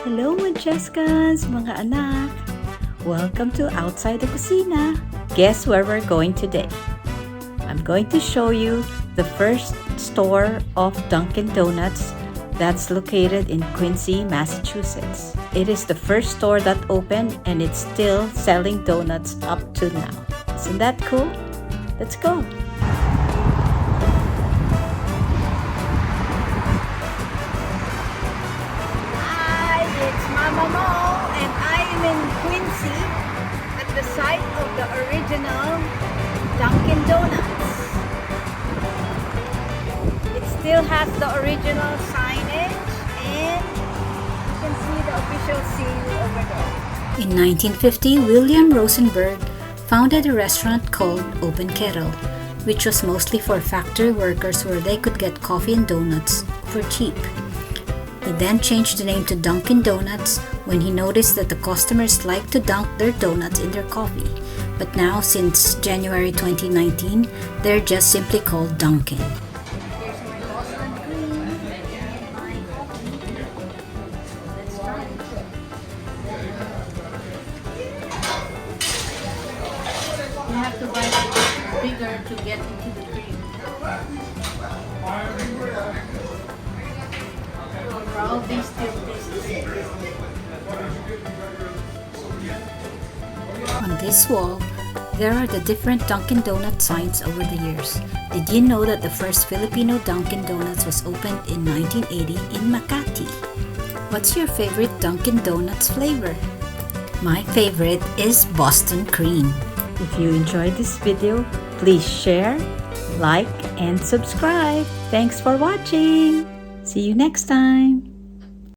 Hello Moncescas, mga anak! Welcome to Outside the Kusina. Guess where we're going today? I'm going to show you the first store of Dunkin Donuts that's located in Quincy, Massachusetts. It is the first store that opened and it's still selling donuts up to now. Isn't that cool? Let's go! And I am in Quincy at the site of the original Dunkin Donuts. It still has the original signage and you can see the official seal over there. In 1950, William Rosenberg founded a restaurant called Open Kettle, which was mostly for factory workers where they could get coffee and donuts for cheap. He then changed the name to Dunkin Donuts when he noticed that the customers like to dunk their donuts in their coffee. But now, since January 2019, they're just simply called Dunkin. Here's my Boston cream and my coffee. Let's try it. You have to buy it bigger to get into the cream. Probably still tastes the same. On this wall, there are the different Dunkin Donut signs over the years. Did you know that the first Filipino Dunkin Donuts was opened in 1980 in Makati? What's your favorite Dunkin Donuts flavor? My favorite is Boston cream. If you enjoyed this video, please share, like, and subscribe. Thanks for watching. See you next time.